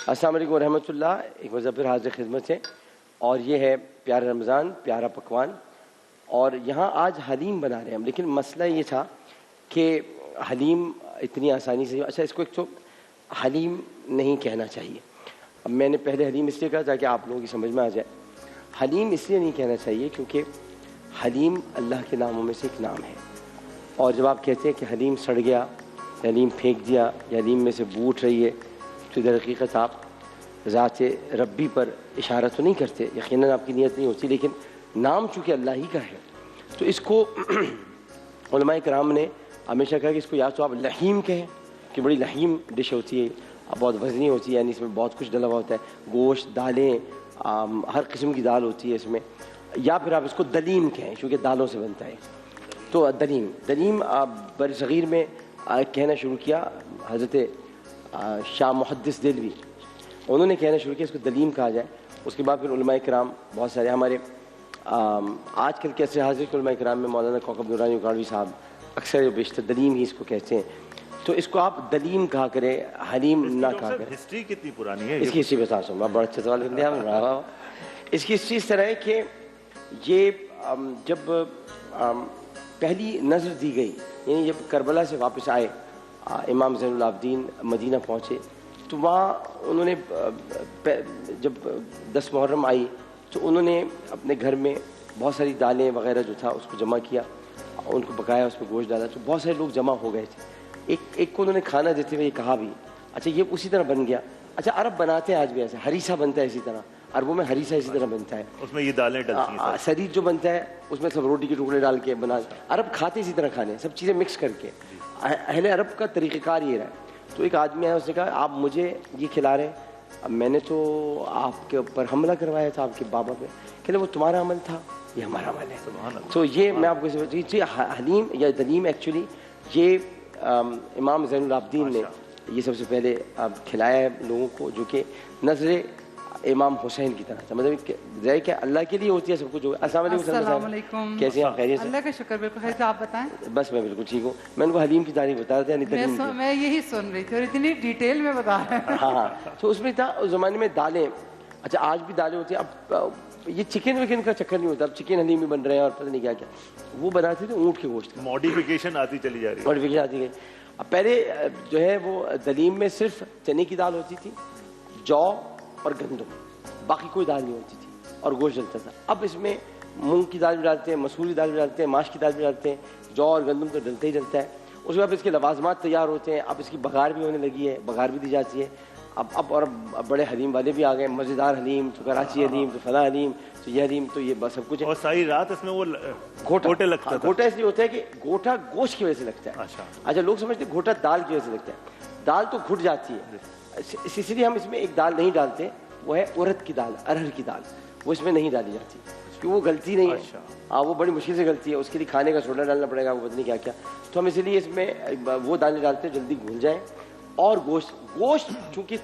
السلام علیکم ورحمۃ اللہ. ایک مرتبہ پھر حاضر خدمت ہے اور یہ ہے پیارا رمضان, پیارا پکوان. اور یہاں آج حلیم بنا رہے ہیں ہم, لیکن مسئلہ یہ تھا کہ حلیم اتنی آسانی سے, اچھا اس کو ایک تو حلیم نہیں کہنا چاہیے. اب میں نے پہلے حلیم اس لیے کہا تاکہ آپ لوگوں کی سمجھ میں آ جائے. حلیم اس لیے نہیں کہنا چاہیے کیونکہ حلیم اللہ کے ناموں میں سے ایک نام ہے, اور جب آپ کہتے ہیں کہ حلیم سڑ گیا, حلیم پھینک دیا, یا حلیم میں سے بو اٹھ رہی ہے, تو در حقیقت آپ ذات ربی پر اشارہ تو نہیں کرتے, یقیناً آپ کی نیت نہیں ہوتی, لیکن نام چونکہ اللہ ہی کا ہے تو اس کو علماء کرام نے ہمیشہ کہا کہ اس کو یا تو آپ لحیم کہیں کہ بڑی لحیم ڈش ہوتی ہے, بہت وزنی ہوتی ہے, یعنی اس میں بہت کچھ ڈلا ہوا ہوتا ہے, گوشت, دالیں, ہر قسم کی دال ہوتی ہے اس میں, یا پھر آپ اس کو دلیم کہیں کیونکہ دالوں سے بنتا ہے. تو دلیم بر صغیر میں کہنا شروع کیا حضرت شاہ محدث دہلوی, انہوں نے کہنا شروع کیا اس کو دلیم کہا جائے. اس کے بعد پھر علماء کرام بہت سارے ہمارے آج کل کے عصر حاضر کے علماء کرام میں مولانا کوکب نورانی اکاڑوی صاحب اکثر بیشتر دلیم ہی اس کو کہتے ہیں, تو اس کو آپ دلیم کہا کریں, حلیم نہ کہا کریں. ہسٹری کتنی پرانی ہے اس کی ہسٹری بتا سوں, بڑا اچھا سوال کر دیا. اس کی ہسٹری اس طرح ہے کہ یہ جب پہلی نظر دی گئی, یعنی جب کربلا سے واپس آئے امام زین العابدین مدینہ پہنچے, تو وہاں انہوں نے جب 10 محرم آئی تو انہوں نے اپنے گھر میں بہت ساری دالیں وغیرہ جو تھا اس کو جمع کیا, ان کو پکایا, اس میں گوشت ڈالا, تو بہت سارے لوگ جمع ہو گئے تھے. ایک کو انہوں نے کھانا دیتے ہوئے یہ کہا بھی, اچھا یہ اسی طرح بن گیا. اچھا عرب بناتے ہیں آج بھی ایسے, ہریسہ بنتا ہے اسی طرح, عربوں میں ہریسہ اسی طرح بنتا ہے, اس میں یہ دالیں ڈلتی ہیں, سرید جو بنتا ہے اس میں سب روٹی کے ٹکڑے ڈال کے بنا, عرب کھاتے اسی طرح کھانے, سب چیزیں مکس کر کے. اہل عرب کا طریقہ کار یہ رہا ہے. تو ایک آدمی آیا, اس نے کہا آپ مجھے یہ کھلا رہے ہیں, اب میں نے تو آپ کے اوپر حملہ کروایا تھا آپ کے بابا پہ, کہ وہ تمہارا عمل تھا, یہ ہمارا عمل ہے. تو یہ میں آپ کو حلیم یا دلیم ایکچولی یہ امام زین العابدین نے یہ سب سے پہلے کھلایا ہے لوگوں کو, جو کہ نظر امام حسین کی طرح تھا, مطلب کہ اللہ کے لیے ہوتی ہے سب کچھ. السلام علیکم. کیسے ہیں, خیریت سے؟ اللہ کا شکر, بالکل خیر. آپ بتائیں. بس میں بالکل ٹھیک ہوں. میں ان کو حلیم کی تعریف بتا رہا تھا, میں یہی سن رہی تھی اور اتنی ڈیٹیل میں بتا رہے ہیں. ہاں, تو اس میں تھا اس زمانے میں دالیں. اچھا آج بھی دالیں ہوتی ہیں, اب یہ چکن وکن کا چکر نہیں ہوتا, اب چکن حلیم بھی بن رہے ہیں اور پتہ نہیں کیا کیا. وہ بناتے تھے اونٹ کے گوشت کا, ماڈیفیکیشن آتی چلی جا رہی ہے, ماڈیفیکیشن آتی گئی. اب پہلے جو ہے وہ دلیم میں صرف چنے کی دال ہوتی تھی, جو اور گندم, باقی کوئی دال نہیں ہوتی تھی, اور گوشت ڈلتا تھا. اب اس میں مونگ کی دال بھی ڈالتے ہیں, مسوری دال بھی ڈالتے ہیں, ماش کی دال بھی ڈالتے ہیں, جو اور گندم تو ڈلتا ہی ڈلتا ہے. اس کے بعد اس کے لوازمات تیار ہوتے ہیں. اب اس کی بگار بھی ہونے لگی ہے, بگار بھی دی جاتی ہے. اب بڑے حلیم والے بھی آ گئے, مزیدار حلیم, تو کراچی حلیم, تو فلاں حلیم, تو یہ حلیم, تو یہ بس سب کچھ ہے. اور ساری رات اس میں وہ گھوٹا لگتا ہے. گھوٹا اس لیے ہوتا ہے کہ گھوٹا گوشت کی وجہ سے لگتا ہے. اچھا لوگ سمجھتے ہیں گھوٹا دال کی وجہ سے لگتا ہے, دال تو گھٹ جاتی ہے, اس لیے ہم اس میں ایک دال نہیں ڈالتے, وہ ہے ارد کی دال, ارہر کی دال, وہ اس میں نہیں ڈالی جاتی کیونکہ وہ گلتی نہیں ہے. ہاں وہ بڑی مشکل سے گلتی ہے, اس کے لیے کھانے کا سوڈا ڈالنا پڑے گا, وہ پتہ نہیں کیا کیا. تو ہم اسی لیے اس میں وہ دالیں ڈالتے ہیں جلدی گھل جائیں. اور گوشت چونکہ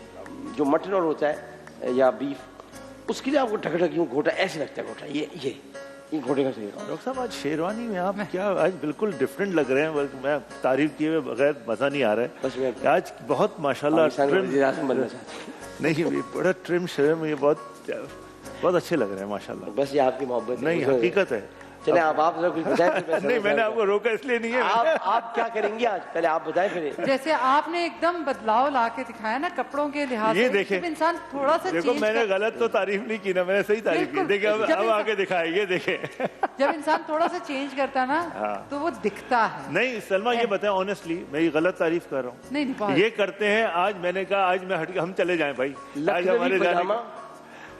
جو مٹن اور ہوتا ہے یا بیف, اس کے لیے آپ کو ڈھک یوں گھوٹا ایسے لگتا ہے, گھوٹا یہ گھوٹے کا صحیح. ڈاکٹر صاحب آج شیروانی میں آپ کیا آج بالکل ڈفرینٹ لگ رہے ہیں, میں تعریف کیے ہوئے بغیر مزہ نہیں آ رہا ہے. بس آج بہت ماشاءاللہ وزیر اعظم بننا چاہتے نہیں, یہ بڑا ٹرم شرم, یہ بہت اچھے لگ رہے ہیں ماشاءاللہ. بس یہ آپ کی محبت نہیں, حقیقت ہے. چلے آپ ذرا کچھ بتائیں. نہیں, میں نے آپ کو روکا اس لیے نہیں ہے. آپ کیا کریں گے آج, پہلے آپ بتائیں. پھر جیسے آپ نے ایک دم بدلاؤ لا کے دکھایا نا کپڑوں کے لحاظ سے, یہ دیکھیں انسان تھوڑا سا دیکھو, میں نے غلط تو تعریف نہیں کی نا, میں نے صحیح تعریف کی. دیکھیں اب آگے دکھائے, یہ دیکھیں جب انسان تھوڑا سا چینج کرتا ہے نا تو وہ دکھتا ہے. نہیں سلمہ, یہ بتائیں آنیسٹلی, میں یہ غلط تعریف کر رہا ہوں. نہیں, یہ کرتے ہیں. آج میں نے کہا آج ہم چلے جائیں بھائی, آج ہمارے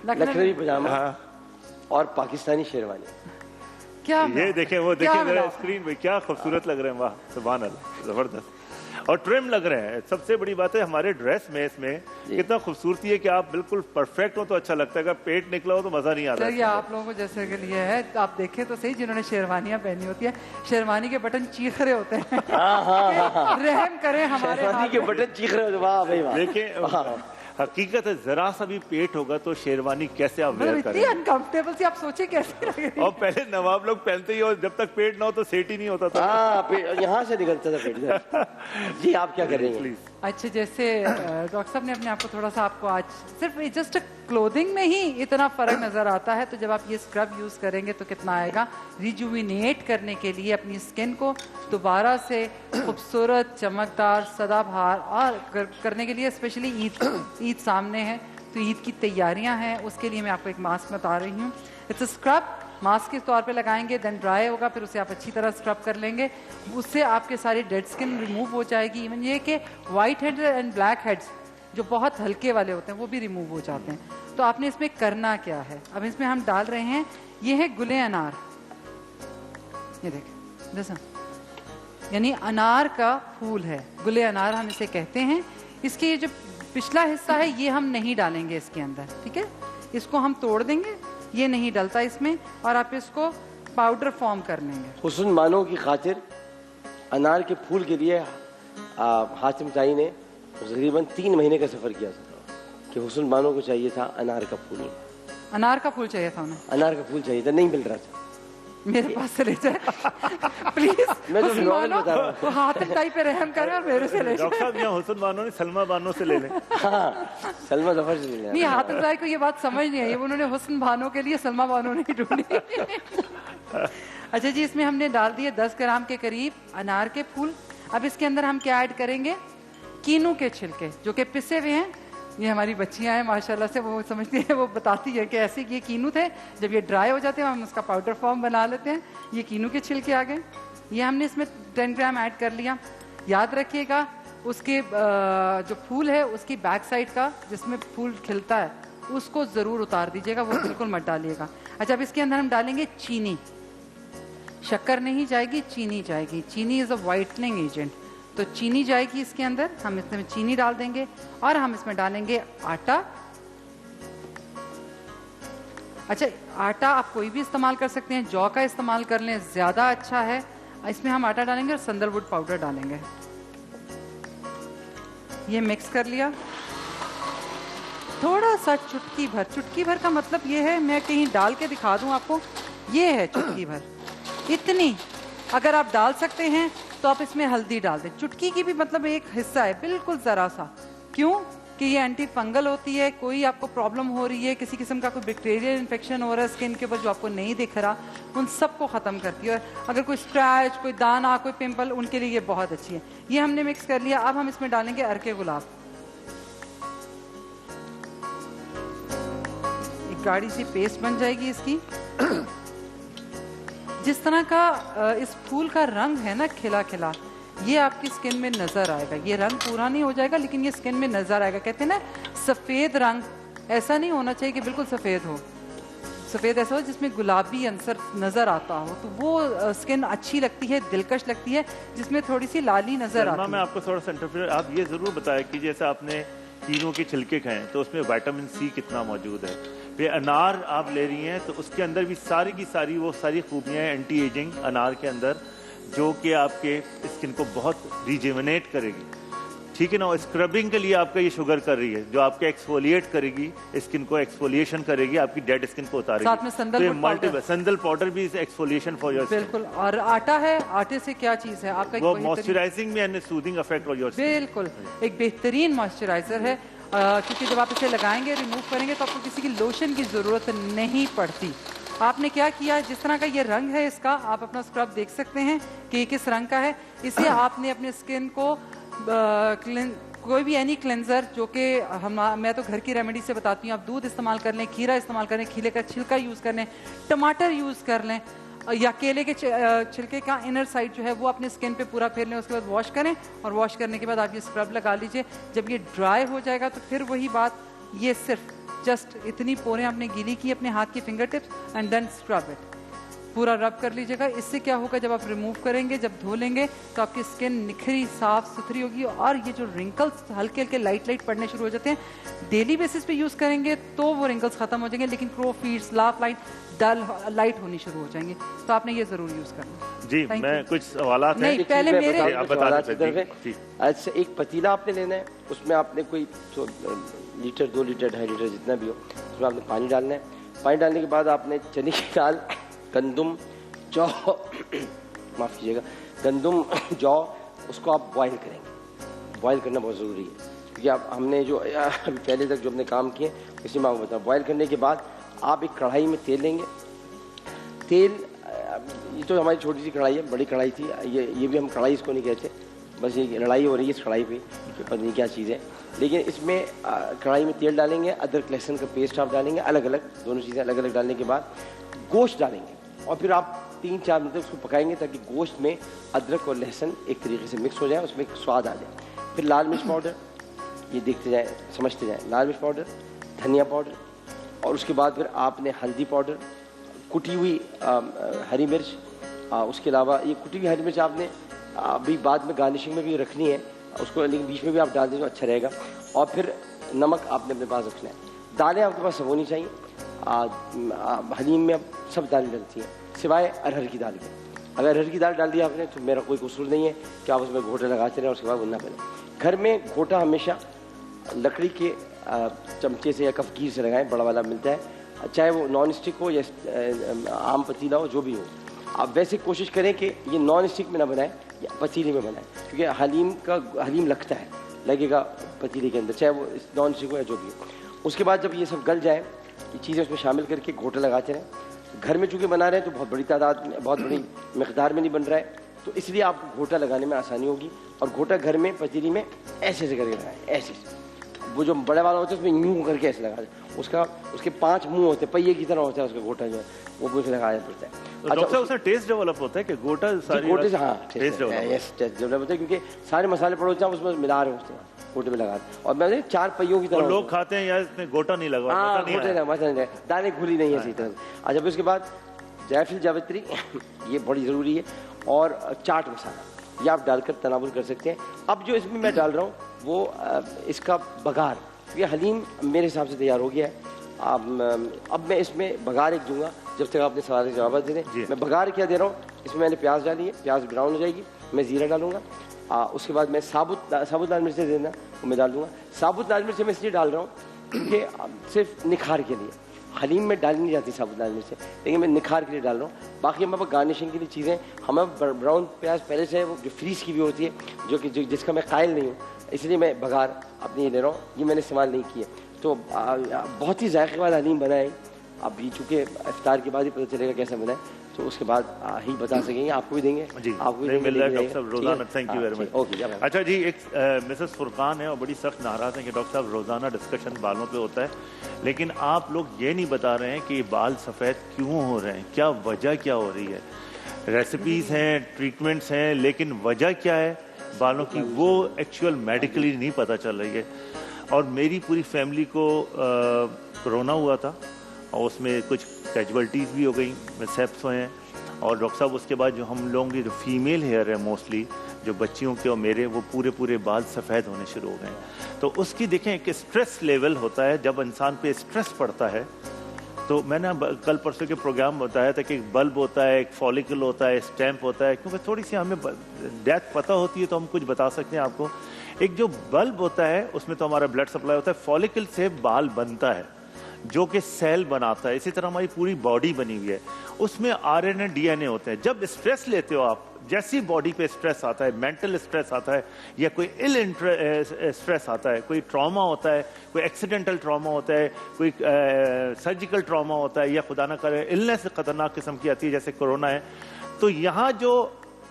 لکھنوی پاجامہ اور پاکستانی شیروانی. یہ دیکھیں, وہ دیکھیں ذرا اسکرین پہ, کیا خوبصورت لگ رہے ہیں. واہ سبحان اللہ, زبردست. اور ٹرم لگ رہے ہیں. سب سے بڑی بات ہے ہمارے ڈریس میں اس میں کتنا خوبصورتی ہے کہ آپ بالکل پرفیکٹ ہو تو اچھا لگتا ہے, اگر پیٹ نکلا ہو تو مزہ نہیں آتا. یہ آپ لوگوں کو جیسے کہ لیے ہے, آپ دیکھیں تو صحیح, جنہوں نے شیروانیاں پہنی ہوتی ہے, شیروانی کے بٹن چیخ رہے ہوتے ہیں. رحم کریں ہمارے کے بٹن چیخ رہے ہوتے. واہ بھائی واہ. دیکھیں حقیقت ہے, ذرا سا بھی پیٹ ہوگا تو شیروانی کیسے آپ ویئر کریں, اتنی انکمفرٹیبل سی, آپ سوچیں کیسے لگے. اور پہلے نواب لوگ پہنتے ہی, اور جب تک پیٹ نہ ہو تو سیٹ ہی نہیں ہوتا تھا. یہاں سے نکلتا تھا پیٹ. جی آپ کیا کریں گے؟ پلیز अच्छा, जैसे डॉक्टर साहब ने अपने आप को थोड़ा सा आपको आज सिर्फ जस्ट क्लोथिंग में ही इतना फर्क नजर आता है, तो जब आप ये स्क्रब यूज करेंगे तो कितना आएगा रिजुविनेट करने के लिए, अपनी स्किन को दोबारा से खूबसूरत, चमकदार, सदाबहार और करने के लिए, स्पेशली ईद सामने है तो ईद की तैयारियां हैं, उसके लिए मैं आपको एक मास्क बता रही हूँ। इट्स अ स्क्रब, मास्क के तौर पे लगाएंगे, देन ड्राई होगा, फिर उसे आप अच्छी तरह स्क्रब कर लेंगे, उससे आपके सारी डेड स्किन रिमूव हो जाएगी। इवन ये कि white heads and black heads जो बहुत हल्के वाले होते हैं वो भी रिमूव हो जाते हैं। तो आपने इसमें करना क्या है, अब इसमें हम डाल रहे हैं, ये है गुले अनार, ये देखें जैसा, यानी अनार का फूल है, गुले अनार हम इसे कहते हैं। इसके ये जो पिछला हिस्सा है ये हम नहीं डालेंगे इसके अंदर, ठीक है, इसको हम तोड़ देंगे, ये नहीं डलता इसमें, और आप इसको पाउडर फॉर्म कर लेंगे। हुस्न मानो की खातिर अनार के फूल के लिए हाशिम ताई ने तकरीबन 3 महीने का सफर किया था कि हुस्न मानो को चाहिए था अनार का फूल, अनार का फूल चाहिए था उन्हें, अनार का फूल चाहिए था, नहीं मिल रहा था। मेरे पास से ले जाए प्लीज। मैं तो नॉर्मल बता रहा हूँ, हातिम ताई पे रहम करें और मेरे से ले जाए। डॉक्टर साहब यहाँ हुस्न बानो ने सलमा बानो से ले लें। हाँ, सलमा जफर से ले लें। नहीं, हातिम ताई को ये बात समझ नहीं आई, उन्होंने हुस्न बानो के लिए सलमा बानो नहीं ढूंढी। अच्छा जी, इसमें हमने डाल दिए 10 ग्राम के करीब अनार के फूल। अब इसके अंदर हम क्या ऐड करेंगे, कीनू के छिलके जो कि पिसे हुए हैं। ये हमारी बच्चियां हैं माशाल्लाह से, वो समझती हैं, वो बताती है कि ऐसे ये कीनू थे, जब ये ड्राई हो जाते हैं हम उसका पाउडर फॉर्म बना लेते हैं। ये कीनू के छिलके आ गए, ये हमने इसमें 10 ग्राम ऐड कर लिया। याद रखिएगा उसके जो फूल है उसकी बैक साइड का जिसमें फूल खिलता है उसको ज़रूर उतार दीजिएगा, वो बिल्कुल मत डालिएगा। अच्छा, अब इसके अंदर हम डालेंगे चीनी, शक्कर नहीं जाएगी, चीनी जाएगी। चीनी इज़ अ वाइटनिंग एजेंट, तो चीनी जाएगी इसके अंदर, हम इसमें चीनी डाल देंगे और हम इसमें डालेंगे आटा। अच्छा, आटा आप कोई भी इस्तेमाल कर सकते हैं, जौ का इस्तेमाल कर लें ज्यादा अच्छा है। इसमें हम आटा डालेंगे और सैंडलवुड पाउडर डालेंगे। ये मिक्स कर लिया, थोड़ा सा चुटकी भर का मतलब ये है, मैं कहीं डाल के दिखा दूं आपको, ये है चुटकी भर, इतनी अगर आप डाल सकते हैं तो आप इसमें हल्दी डाल दें। चुटकी की भी मतलब एक हिस्सा है, बिल्कुल ज़रा सा, क्यों कि ये एंटी फंगल होती है। कोई आपको प्रॉब्लम हो रही है, किसी किस्म का कोई बैक्टीरियल इन्फेक्शन हो रहा है स्किन के ऊपर जो आपको नहीं दिख रहा, उन सबको ख़त्म करती है। अगर कोई स्क्रैच, कोई दाना, कोई पिंपल, उनके लिए ये बहुत अच्छी है। ये हमने मिक्स कर लिया। अब हम इसमें डालेंगे अर्के गुलाब, एक गाढ़ी सी पेस्ट बन जाएगी इसकी। जिस तरह का इस फूल का रंग है ना खिला खिला, ये आपकी स्किन में नजर आएगा। ये रंग पूरा नहीं हो जाएगा लेकिन ये स्किन में नजर आएगा। कहते हैं ना सफेद रंग, ऐसा नहीं होना चाहिए कि बिल्कुल सफेद हो, सफेद ऐसा हो जिसमें गुलाबी अंसर नजर आता हो, तो वो स्किन अच्छी लगती है, दिलकश लगती है। जिसमें थोड़ी सी लाली नजर आती है। मैं आपको थोड़ा सा इंटरफेयर, आप ये जरूर बताएं कि जैसे आपने कीनों के छिलके खाए तो उसमें विटामिन सी कितना मौजूद है। फिर अनार आप ले रही हैं तो उसके अंदर भी सारी की सारी वो सारी खूबियाँ हैं एंटी एजिंग अनार के अंदर, जो कि आपके स्किन को बहुत रिजुविनेट करेगी, ठीक है ना। स्क्रबिंग के लिए आपका ये शुगर कर रही है जो आपके एक्सफोलिएट करेगी, स्किन को एक्सफोलिएशन करेगी, आपकी डेड स्किन को उतारेगी। साथ में सैंडल पाउडर भी एक्सफोलिएशन फॉर योर स्किन। बिल्कुल। और आटा है, आटे से क्या चीज है आपका, वो मॉइस्चराइजिंग में and soothing effect on your skin. बिल्कुल एक बेहतरीन मॉइस्चराइजर है, क्योंकि जब आप इसे लगाएंगे, रिमूव करेंगे तो आपको किसी की लोशन की जरूरत नहीं पड़ती। आपने क्या किया, जिस तरह का ये रंग है इसका, आप अपना स्क्रब देख सकते हैं कि किस रंग का है। इसे आपने अपने स्किन को कोई भी एनी क्लेंजर जो कि मैं तो घर की रेमेडी से बताती हूँ, आप दूध इस्तेमाल कर लें, खीरा इस्तेमाल कर लें, खीरे का छिलका यूज़ कर लें, टमाटर यूज़ कर लें, या केले के छिलके का इनर साइड जो है वो अपने स्किन पे पूरा फेर लें। उसके बाद वॉश करें और वॉश करने के बाद आप ये स्क्रब लगा लीजिए। जब ये ड्राई हो जाएगा तो फिर वही बात, ये सिर्फ जस्ट इतनी पोरें आपने गीली की अपने हाथ की finger tips and then scrub it, पूरा रब कर लीजिएगा। इससे क्या होगा, जब आप रिमूव करेंगे, जब धो लेंगे तो आपकी स्किन निखरी साफ सुथरी होगी। और ये जो रिंकल्स हल्के हल्के लाइट पड़ने शुरू हो जाते हैं, डेली बेसिस पे यूज करेंगे तो वो रिंकल्स खत्म हो जाएंगे, लेकिन क्रो फीड्स, लाफ लाइट, डल लाइट होनी शुरू हो जाएंगे। तो आपने ये जरूर यूज करना। जी, मैं कुछ सवालात नहीं, पहले मेरे अच्छा, एक पतीला आपने लेना है, उसमें आपने कोई लीटर 2 लीटर 2.5 लीटर जितना भी हो, उसमें आपने पानी डालना है। पानी डालने के बाद आपने चने की दाल, गंदुम, जौ माफ़ कीजिएगा, गंदुम, जौ, उसको आप बॉईल करेंगे। बॉयल करना बहुत ज़रूरी है, क्योंकि आप हमने जो पहले तक जो हमने काम किए इसी में आपको बताऊँ। बॉयल करने के बाद आप एक कढ़ाई में तेल लेंगे। तेल, ये तो हमारी छोटी सी कढ़ाई है, बड़ी कढ़ाई थी, ये भी हम कढ़ाई इसको नहीं कहते, बस ये लड़ाई हो रही है इस कढ़ाई पे कि पता नहीं क्या चीज़ है। लेकिन इसमें कढ़ाई में तेल डालेंगे, अदरक लहसुन का पेस्ट आप डालेंगे, अलग अलग दोनों चीज़ें अलग अलग डालने के बाद गोश्त डालेंगे और फिर आप 3-4 मिनट तक उसको पकाएंगे ताकि गोश्त में अदरक और लहसुन एक तरीके से मिक्स हो जाए, उसमें एक स्वाद आ जाए। फिर लाल मिर्च पाउडर, ये देखते जाए समझते जाए, लाल मिर्च पाउडर, धनिया पाउडर, और उसके बाद फिर आपने हल्दी पाउडर, कुटी हुई हरी मिर्च, उसके अलावा ये कुटी हुई हरी मिर्च आपने अभी बाद में गार्निशिंग में भी रखनी है उसको, लेकिन बीच में भी आप डाल दें तो अच्छा रहेगा। और फिर नमक आपने अपने पास रखना है। दालें आपके पास सब होनी चाहिए। हलीम में अब सब दालें डलती हैं सिवाय अरहर की दाल के। अगर अरहर की दाल डाल दी आपने तो मेरा कोई कसूर नहीं है कि आप उसमें घोटे लगाते रहें और उसके बाद भुनना पड़े। घर में घोटा हमेशा लकड़ी के चमचे से या कफगीर से लगाएं, बड़ा वाला मिलता है, चाहे वो नॉन स्टिक हो या आम पतीला हो, जो भी हो। आप वैसे कोशिश करें कि ये नॉन स्टिक में ना बनाएं या पतीले में बनाएं, क्योंकि हलीम लगता है, लगेगा पतीले के अंदर, चाहे वो नॉन स्टिक हो या जो भी हो। उसके बाद जब ये सब गल जाए, ये चीज़ें उसमें शामिल करके घोटा लगाते रहें। घर में चूँकि बना रहे हैं तो बहुत बड़ी तादाद में, बहुत बड़ी मकदार में नहीं बन रहा है, तो इसलिए आपको घोटा लगाने में आसानी होगी। और घोटा घर में पतीली में ऐसे करके लगाएं, ऐसे। वो जो बड़े वाला होता है उसमें यूँ करके ऐसे लगा दें, उसके 5 मुंह होते हैं, पहिए की तरह होता है उसका घोटा जो है, वो मुझे लगाया पड़ता है। तो डॉक्टर उसमें टेस्ट डेवलप होता है कि घोटे से, हाँ टेस्ट डेवलप होता है, क्योंकि सारे मसाले पड़ोते हैं उसमें मिला रहे होते हैं, घोटे में लगा और मैंने 4 पहियों की तरह लोग खाते हैं यार इसमें घोटा नहीं लगा, मसा नहीं, दालें खुली नहीं है सही तरह। अच्छा, फिर उसके बाद जायफल जावित्री ये बड़ी ज़रूरी है, और चाट मसाला ये आप डालकर तनावुल कर सकते हैं। अब जो इसमें मैं डाल रहा हूँ वो इसका बघार, ये हलीम मेरे हिसाब से तैयार हो गया है। अब मैं इसमें बघार एक दूंगा, जब तक आपने सवाल के जवाब दे दें। मैं बघार क्या दे रहा हूँ, इसमें मैंने प्याज डाली है, प्याज ब्राउन हो जाएगी, मैं ज़ीरा डालूंगा। उसके बाद मैं साबुत लाल मिर्चें देना वो मैं डाल दूँगा। साबुत लाल मिर्चें मैं इसलिए डाल रहा हूँ क्योंकि सिर्फ निखार के लिए, हलीम में डाली नहीं जाती साबुत लाल मिर्चें, लेकिन मैं निखार के लिए डाल रहा हूँ। बाकी हमारे पास गार्निशिंग के लिए चीज़ें, हमें ब्राउन प्याज पहले से वो जो फ्रीज की भी होती है, जिसका मैं कायल नहीं हूँ, इसलिए मैं बघार अपनी ये ले रहा हूँ, ये मैंने इस्तेमाल नहीं किया। तो बहुत ही जायके वाला हलीम बनाए। अब ये चूँकि इफ्तार के बाद ही पता चलेगा कैसा बनाए, तो उसके बाद ही बता सकेंगे, आपको भी देंगे जी, आपको भी मिल रहा है डॉक्टर साहब रोजाना। Thank you very much. Okay, अच्छा जी, एक मिसेस फुरकान है और बड़ी सख्त नाराज़ हैं कि डॉक्टर साहब रोजाना डिस्कशन बालों पे होता है, लेकिन आप लोग ये नहीं बता रहे हैं कि बाल सफ़ेद क्यों हो रहे हैं, क्या वजह क्या हो रही है। रेसिपीज़ हैं, ट्रीटमेंट्स हैं, लेकिन वजह क्या है बालों की वो एक्चुअल मेडिकली नहीं पता चल रही है। और मेरी पूरी फैमिली को कोरोना हुआ था और उसमें कुछ कैजुअल्टीज़ भी हो गई, मिसहैप्स हुए हैं। और डॉक्टर साहब उसके बाद जो हम लोगों की जो फीमेल हेयर है मोस्टली, जो बच्चियों के और मेरे, वो पूरे बाल सफ़ेद होने शुरू हो गए हैं। तो उसकी देखें एक स्ट्रेस लेवल होता है, जब इंसान पे स्ट्रेस पड़ता है। तो मैंने कल परसों के प्रोग्राम बताया था कि एक बल्ब होता है, एक फॉलिकल होता है, स्टैम्प होता है, क्योंकि थोड़ी सी हमें डेप्थ पता होती है तो हम कुछ बता सकते हैं आपको। एक जो बल्ब होता है उसमें तो हमारा ब्लड सप्लाई होता है, फॉलिकल से बाल बनता है जो कि सेल बनाता है। इसी तरह हमारी पूरी बॉडी बनी हुई है, उसमें RNA DNA होते हैं। जब स्ट्रेस लेते हो आप, जैसी बॉडी पे स्ट्रेस आता है, मेंटल स्ट्रेस आता है या कोई स्ट्रेस आता है, कोई ट्रॉमा होता है, कोई एक्सीडेंटल ट्रॉमा होता है, कोई सर्जिकल ट्रॉमा होता है, या खुदा ना करे इलनेस खतरनाक किस्म की आती है जैसे कोरोना है, तो यहाँ जो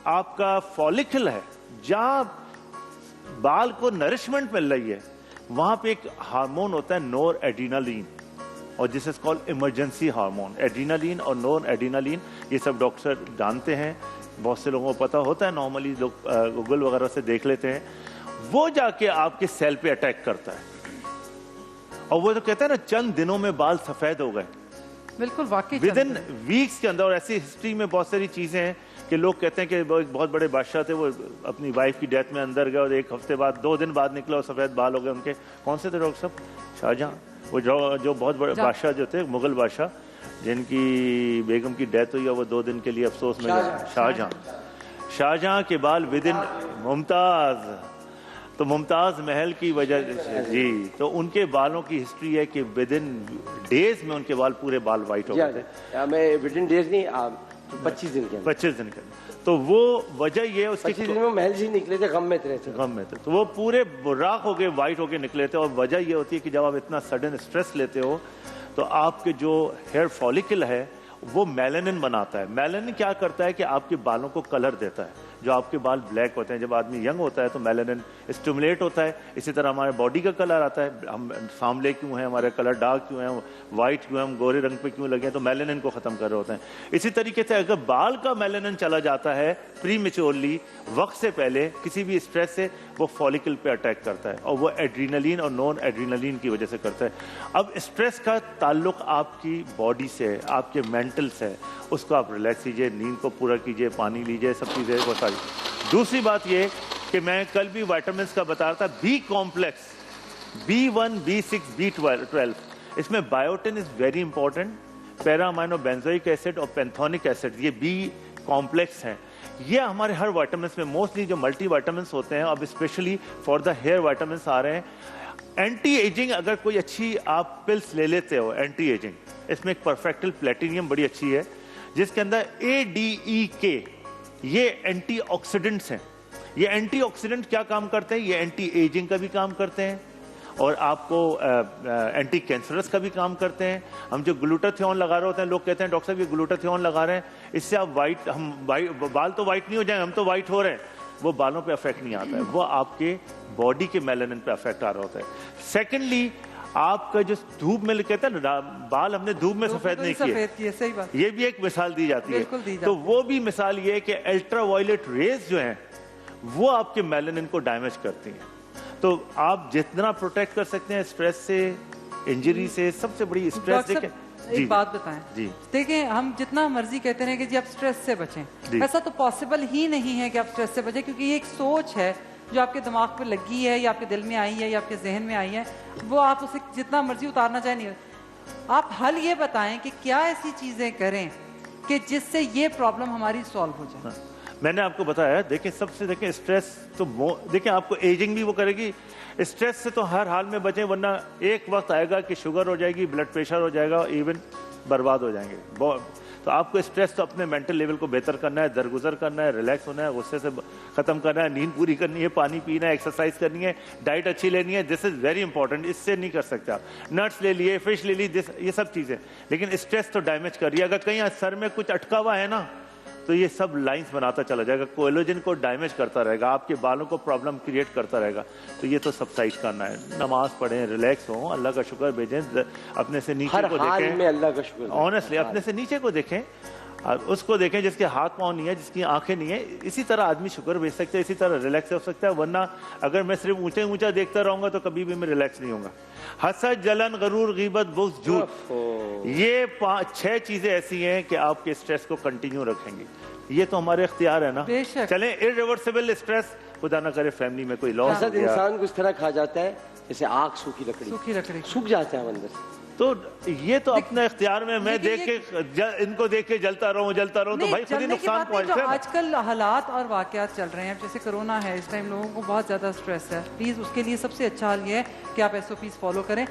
आपका फॉलिकल है, जहाँ बाल को नरिशमेंट मिल रही है, वहाँ पे एक हार्मोन होता है नोर एड्रीनालिन, और जिस is called emergency hormone. Adrenaline और नोर एड्रीनालिन ये सब डॉक्टर जानते हैं, बहुत से लोगों को पता होता है, नॉर्मली लोग गूगल वगैरह से देख लेते हैं। वो जाके आपके सेल पे अटैक करता है और वो तो कहते हैं ना चंद दिनों में बाल सफेद हो गए, बिल्कुल वाकई विद इन वीक्स के अंदर। और ऐसी हिस्ट्री में बहुत सारी चीजें हैं कि लोग कहते हैं कि बहुत बड़े बादशाह थे, वो अपनी वाइफ की डेथ में अंदर गए और 1 हफ्ते बाद 2 दिन बाद निकले और सफेद बाल हो गए उनके। कौन से थे डॉक्टर साहब? शाहजहां, वो जो बहुत बड़े बादशाह जो थे, मुगल बादशाह, जिनकी बेगम की डेथ हुई और वो 2 दिन के लिए अफसोस में गए। शाहजहां के बाल विद इन मुमताज, तो मुमताज महल की वजह जी, तो उनके बालों की हिस्ट्री है कि विद इन डेज में उनके बाल पूरे बाल वाइट हो गए थे। मैं विद इन डेज नहीं, 25 दिन के 25 दिन के تو وہ وجہ یہ اس 25 دن میں محل سے نکلے تھے، غم میں تھے، تو وہ پورے براق ہو کے وائٹ ہو کے نکلے تھے. اور وجہ یہ ہوتی ہے کہ جب آپ اتنا سڈن اسٹریس لیتے ہو تو آپ کے جو ہیئر فالیکل ہے وہ میلانن بناتا ہے. میلانن کیا کرتا ہے کہ آپ کے بالوں کو کلر دیتا ہے. جو آپ کے بال بلیک ہوتے ہیں، جب آدمی ینگ ہوتا ہے تو میلانن اسٹیمولیٹ ہوتا ہے. اسی طرح ہمارے باڈی کا کلر آتا ہے، ہم سانولے کیوں ہیں، ہمارے کلر ڈارک کیوں ہیں، وائٹ کیوں ہیں، ہم گورے رنگ پہ کیوں لگے ہیں، تو میلانن کو ختم کر رہے ہوتے ہیں. اسی طریقے سے اگر بال کا میلانن چلا جاتا ہے پری میچورلی، وقت سے پہلے، کسی بھی اسٹریس سے، وہ فالیکل پہ اٹیک کرتا ہے اور وہ ایڈرینلین اور نون ایڈرینلین کی وجہ سے کرتا ہے. اب اسٹریس کا تعلق آپ کی باڈی سے، آپ کے مینٹل سے، اس کو آپ ریلیکس کیجیے، نیند کو پورا کیجیے، پانی لیجیے، سب چیزیں وہ ساری. دوسری بات یہ کہ میں کل بھی وائٹامنس کا بتا رہا تھا، be complex, B1 B6 B12، اس میں biotin is very important. Para amino benzoic acid اور پینتھونک ایسڈ، یہ بی کمپلیکس ہیں. یہ ہمارے ہر وائٹامنس میں موسٹلی جو ملٹی وائٹامنس ہوتے ہیں، اب especially for the hair vitamins آ رہے ہیں. اینٹی ایجنگ اگر کوئی اچھی آپ پلس لے لیتے ہو اینٹی ایجنگ، اس میں ایک پرفیکٹل پلیٹینیم بڑی اچھی ہے جس کے اندر ADEK، یہ اینٹی آکسیڈنٹس ہیں. یہ اینٹی آکسیڈنٹ کیا کام کرتے ہیں؟ یہ اینٹی ایجنگ کا بھی کام کرتے ہیں اور آپ کو اینٹی کینسرس کا بھی کام کرتے ہیں. ہم جو گلوٹاتھیون لگا رہے ہوتے ہیں، لوگ کہتے ہیں ڈاکٹر صاحب یہ گلوٹاتھیون لگا رہے ہیں، اس سے آپ وائٹ، ہم بال تو وائٹ نہیں ہو جائیں، ہم تو وائٹ ہو رہے ہیں. وہ بالوں پہ افیکٹ نہیں آتا ہے، وہ آپ کے باڈی کے میلانن پہ افیکٹ آ رہا ہوتا ہے. سیکنڈلی، آپ کا جو دھوپ میں کہتے ہیں نا، بال ہم نے دھوپ میں سفید نہیں کیے، یہ بھی ایک مثال دی جاتی ہے. تو وہ بھی مثال یہ ہے کہ الٹرا وائلٹ ریز جو ہیں وہ آپ کے میلانن کو ڈیمیج کرتی ہیں. تو آپ جتنا پروٹیکٹ کر سکتے ہیں اسٹریس سے، انجری سے، سب سے بڑی اسٹریس. دیکھیں ایک بات بتائیں، دیکھیں ہم جتنا مرضی کہتے ہیں کہ جی آپ اسٹریس سے بچیں، ایسا تو پاسبل ہی نہیں ہے کہ آپ اسٹریس سے بچیں، کیونکہ یہ ایک سوچ ہے جو آپ کے دماغ پہ لگی ہے یا آپ کے دل میں آئی ہے یا آپ کے ذہن میں آئی ہے. وہ آپ اسے جتنا مرضی اتارنا چاہیں نہیں. آپ حل یہ بتائیں کہ کیا ایسی چیزیں کریں کہ جس سے یہ پرابلم ہماری سالو ہو جائے. میں نے آپ کو بتایا، دیکھیں سب سے، دیکھیں اسٹریس تو دیکھیں آپ کو ایجنگ بھی وہ کرے گی. اسٹریس سے تو ہر حال میں بچیں، ورنہ ایک وقت آئے گا کہ شوگر ہو جائے گی، بلڈ پریشر ہو جائے گا، ایون برباد ہو جائیں گے. تو آپ کو اسٹریس تو اپنے مینٹل لیول کو بہتر کرنا ہے، درگزر کرنا ہے، ریلیکس ہونا ہے، غصے سے ختم کرنا ہے، نیند پوری کرنی ہے، پانی پینا ہے، ایکسرسائز کرنی ہے، ڈائٹ اچھی لینی ہے. دس از ویری امپورٹنٹ. اس سے نہیں کر سکتے آپ. نٹس لے لیے، فش لے لی، یہ سب چیزیں، لیکن اسٹریس تو ڈیمیج کر رہی ہے. اگر کہیں سر میں کچھ اٹکا ہوا ہے نا تو یہ سب لائنز بناتا چلا جائے گا، کولیجن کو ڈیمیج کرتا رہے گا، آپ کے بالوں کو پرابلم کریٹ کرتا رہے گا. تو یہ تو سبسائڈ کرنا ہے. نماز پڑھیں، ریلیکس ہوں، اللہ کا شکر بھیجیں، اپنے سے نیچے کو دیکھیں، اللہ کا شکر آنیسٹلی اپنے سے نیچے کو دیکھیں، اس کو دیکھیں جس کے ہاتھ پاؤں نہیں ہے، جس کی آنکھیں نہیں ہیں. اسی طرح آدمی شکر بھیج سکتے ہیں، اسی طرح ریلیکس ہو سکتا ہے. ورنہ اگر میں صرف اونچا دیکھتا رہوں گا تو کبھی بھی میں ریلیکس نہیں ہوں گا. حسد، جلن، غرور، غیبت، بغض، جھوٹ، یہ 6 چیزیں ایسی ہیں کہ آپ کے اسٹریس کو کنٹینیو رکھیں گی. یہ تو ہمارے اختیار ہے نا. چلیں، ارریورسیبل اسٹریس، خدا نہ کرے فیملی میں کوئی لاس. حسد انسان کو اس طرح کھا جاتا ہے جیسے آگ سوکھی لکڑی سوکھ جاتا ہے اندر سے. تو یہ تو اپنے اختیار میں، میں دیکھ کے ان کو دیکھ کے جلتا رہوں تو بھائی خود ہی نقصان پہنچتا ہے. آج کل حالات اور واقعات چل رہے ہیں، جیسے کرونا ہے، اس ٹائم لوگوں کو بہت زیادہ اسٹریس ہے. پلیز اس کے لیے سب سے اچھا حل یہ ہے کہ آپ SOPs فالو کریں.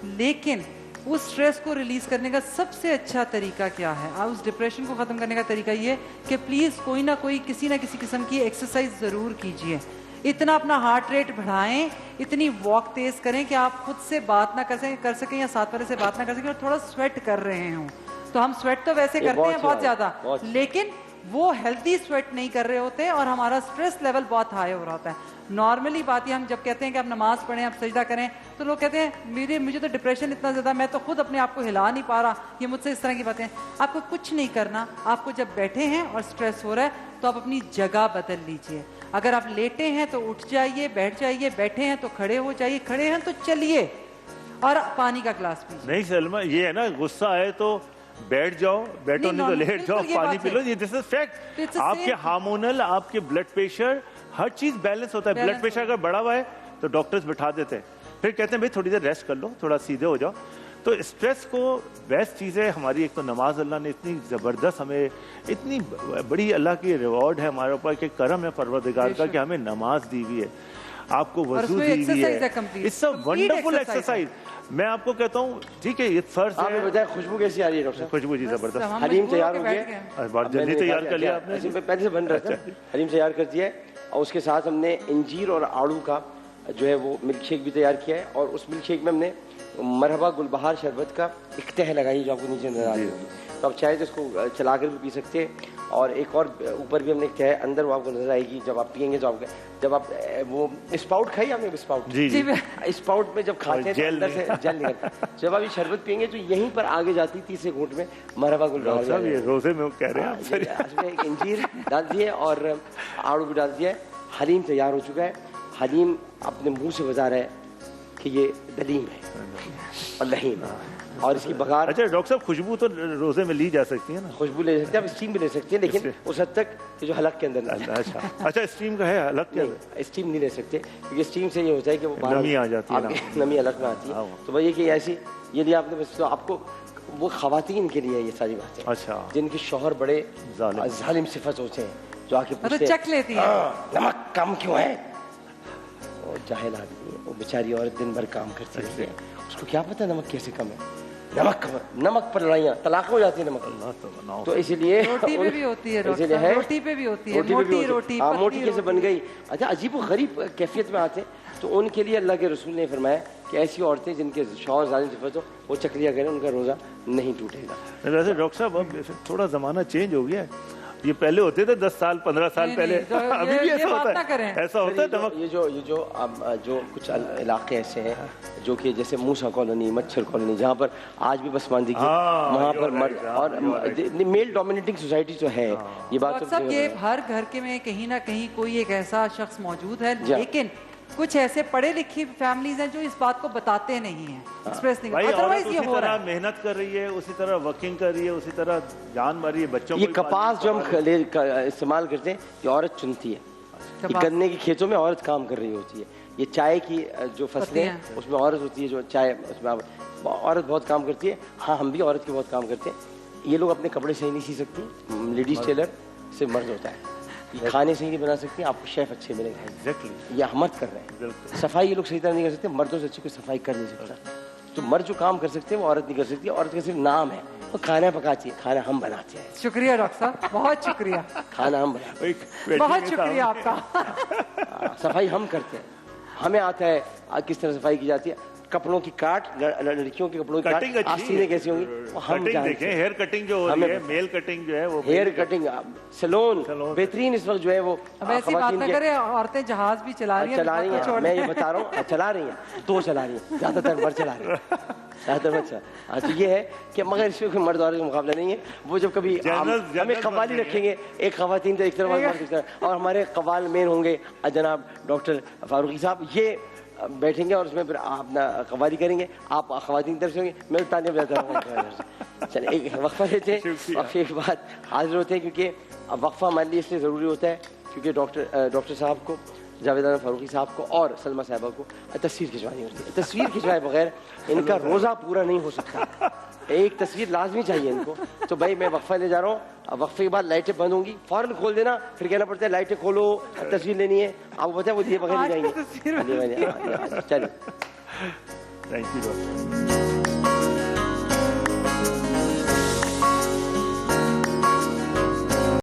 لیکن اس اسٹریس کو ریلیز کرنے کا سب سے اچھا طریقہ کیا ہے؟ اس ڈپریشن کو ختم کرنے کا طریقہ یہ کہ پلیز کوئی نہ کوئی کسی نہ کسی قسم کی ایکسرسائز ضرور کیجیے. اتنا اپنا ہارٹ ریٹ بڑھائیں، اتنی واک تیز کریں کہ آپ خود سے بات نہ کر سکیں یا ساتھ والے سے بات نہ کر سکیں اور تھوڑا سویٹ کر رہے ہوں. تو ہم سویٹ تو ویسے کرتے ہیں بہت زیادہ، لیکن وہ ہیلتھی سویٹ نہیں کر رہے ہوتے اور ہمارا اسٹریس لیول بہت ہائی ہو رہا ہوتا ہے. نارملی بات یہ، ہم جب کہتے ہیں کہ آپ نماز پڑھیں، آپ سجدہ کریں، تو لوگ کہتے ہیں مجھے تو ڈپریشن اتنا زیادہ، میں تو خود اپنے آپ کو ہلا نہیں پا رہا، یہ مجھ سے اس طرح کی باتیں. آپ کو کچھ نہیں کرنا. آپ کو جب بیٹھے ہیں اور اسٹریس ہو رہا ہے تو آپ اپنی جگہ بدل لیجئے. اگر آپ لیٹے ہیں تو اٹھ جائیے، بیٹھ جائیے، بیٹھے ہیں تو کھڑے ہو جائیے، کھڑے ہیں تو چلیے اور پانی کا گلاس پیجیے. نہیں سلمہ، یہ ہے نا، غصہ آئے تو بیٹھ جاؤ، بیٹھو نہیں تو لیٹ جاؤ، پانی پی لو. یہ دس از فیکٹ. آپ کے ہارمونل، آپ کے بلڈ پریشر، ہر چیز بیلنس ہوتا ہے. بلڈ پریشر اگر بڑھا ہوا ہے تو ڈاکٹرز بٹھا دیتے ہیں، پھر کہتے ہیں بھائی تھوڑی دیر ریسٹ کر لو، تھوڑا سیدھے ہو جاؤ. تو اسٹریس کو بیسٹ چیز ہے ہماری. ایک تو نماز، اللہ نے اتنی زبردست، ہمیں اتنی بڑی اللہ کی ریوارڈ ہے ہمارے اوپر کہ کرم ہے پروردگار کا کہ ہمیں نماز دی ہوئی ہے. आपको वजू दी हुई है, इट्स अ वंडरफुल एक्सरसाइज। मैं आपको कहता हूँ ठीक है, ये फर्ज है। आपने बताया खुशबू कैसी आ रही है डॉक्टर? खुशबू जी जबरदस्त। हलीम तैयार हो गया, बहुत जल्दी तैयार कर लिया आपने। पहले से बन रहा था, हलीम तैयार कर दिया है और उसके साथ हमने इंजीर और आड़ू का जो है वो मिल्क शेक भी तैयार किया है और उस मिल्क शेक में हमने मरहबा गुलबहार शरबत का एक तह लगाई जो आपको नीचे नजर आ रही होगी। तो आप चाहे तो इसको चलाकर भी पी सकते हैं और एक और ऊपर भी हमने एक तह अंदर वो आपको नजर आएगी जब आप पियेंगे। तो आपको जब आप वो स्पाउट खाई आपने स्पाउट? जी जी। स्पाउट में जब खाते हैं तो अंदर से जेल निकलता है। जब आप ये शरबत पियेंगे तो यहीं पर आगे जाती तीसरे घूंट में मरहबा गुलबहार। ये रोजे में कह रहे हैं उसमें एक इंजीर डाल दिए और आड़ू भी डाल दिया है। हलीम तैयार हो चुका है। हलीम अपने मुंह से बता रहा है कि ये दलीम है और लहीम और इसकी बघार। अच्छा डॉक्टर साहब, खुशबू तो रोजे में ली जा सकती है ना? खुशबू ले सकते हैं, आप स्टीम भी ले सकते हैं, लेकिन उस हद तक कि जो हलक के अंदर ना। अच्छा स्टीम का है, हलक क्या है? स्टीम नहीं ले सकते क्योंकि स्टीम से ये होता है कि वो नमी आ जाती है, नमी हलक में आती है। तो भाई कि ऐसी ये लिया आपने, बस तो आपको वो खवातीन के लिए ये सारी बातें। अच्छा। जिनके शौहर बड़े जालिम सिफत होते हैं, जो आके पूछते चख लेती है नमक कम क्यों है। और जाहिल आदमी, वो बेचारी औरत दिन भर काम करती रहती है, उसको क्या पता नमक कैसे कम है। नमक पर लड़ाइयाँ, तलाक हो जाती है नमक। तो इसीलिए रोटी पे भी होती है, इसीलिए है रोटी पे भी होती है, मोटी रोटी, मोटी कैसे बन गई। अच्छा अजीब व गरीब कैफियत में आते तो उनके लिए अल्लाह के रसूल ने फरमाया कि ऐसी औरतें जिनके शौहर जालिम सिफत हो वो चक्रिया करें, उनका रोजा नहीं टूटेगा। वैसे डॉक्टर साहब अब थोड़ा जमाना चेंज हो गया है, ये पहले होते थे 10 साल 15 साल पहले, अभी भी ऐसा होता है? ऐसा होता है नमक? जो कुछ इलाके ऐसे हैं जो कि जैसे मूसा कॉलोनी, मच्छर कॉलोनी, जहाँ पर आज भी बसमानदगी वहाँ पर मर्द और मेल डोमिनेटिंग सोसाइटी जो है, ये बात सब ये हर घर के में कहीं ना कहीं कोई एक ऐसा शख्स मौजूद है, लेकिन कुछ ऐसे पढ़े लिखी फैमिलीज हैं जो इस बात को बताते नहीं हैं, एक्सप्रेस नहीं करते। अदरवाइज ये हो रहा है, मेहनत कर रही है, उसी तरह वर्किंग कर रही है, उसी तरह जान मार रही है बच्चों को। ये कपास जो हम इस्तेमाल करते हैं ये औरत चुनती है, ये गन्ने के खेतों में औरत काम कर रही होती है। ये चाय की जो फसलें हैं उसमें औरत होती है, जो चाय उसमें औरत बहुत काम करती है। हाँ हम भी औरत के बहुत काम करते हैं। ये लोग अपने कपड़े सही नहीं सी सकती, लेडीज टेलर से मर्द होता है। खाने सही नहीं बना सकते, आपको शेफ अच्छे मिलेंगे। एग्जैक्टली, ये हम कर रहे हैं। सफाई ये लोग सही तरह नहीं कर सकते, मर्दों से अच्छी कोई सफाई कर नहीं सकता। तो मर्द जो काम कर सकते हैं वो औरत नहीं कर सकती। औरत का सिर्फ नाम है, वो खाना पकाती है, खाना हम बनाते हैं। शुक्रिया डॉक्टर साहब, बहुत शुक्रिया। खाना हम बनाते हैं, बहुत शुक्रिया आपका। सफाई हम करते हैं, हमें आता है किस तरह सफाई की जाती है। कपड़ों की काट, लड़कियों के कपड़ों की कटिंग काट आस्तीनें कैसी होंगी हम जानते हैं। हेयर कटिंग जो होती है, मेल कटिंग जो है वो, हेयर कटिंग सैलून बेहतरीन इस वक्त जो है वो। ऐसी बात ना करें, औरतें जहाज भी चला रही हैं। मैं ये बता रहा हूँ, चला रही हैं, दो चला रही हैं, ज्यादातर मर्द चला रही हैं, ज्यादातर मर्द। तो ये है कि मगर इसमें कोई मर्द औरत का मुकाबला नहीं है। वो जब कभी हमें कव्वाली रखेंगे, एक खवातीन तो एक तरफ मर्द एक तरफ, और हमारे कव्वाल मेन होंगे जनाब डॉक्टर फारूकी साहब, ये बैठेंगे और उसमें फिर अपना कव्वाली करेंगे। आप खवातीन की तरफ से होंगे, मैं तालियां बजाता रहूँगा। चले एक वक्फा लेते हैं, वक्फे के बाद हाजिर होते हैं, क्योंकि वक्फा हमारे लिए इसलिए ज़रूरी होता है क्योंकि डॉक्टर साहब को, जावेद आलम फारूकी साहब को और सलमा साहिबा को तस्वीर खिंचवानी होती है। तस्वीर खिंचवाए बगैर इनका रोज़ा पूरा नहीं हो सकता, एक तस्वीर लाजमी चाहिए इनको। तो भाई मैं वक्फा ले जा रहा हूँ, अब वक्फे के बाद लाइटें बंद होंगी, फौरन खोल देना, फिर कहना पड़ता है लाइटें खोलो, तस्वीर लेनी है। आपको पता है वो दिए बगैर नहीं जाएंगे। चलिए, थैंक यू।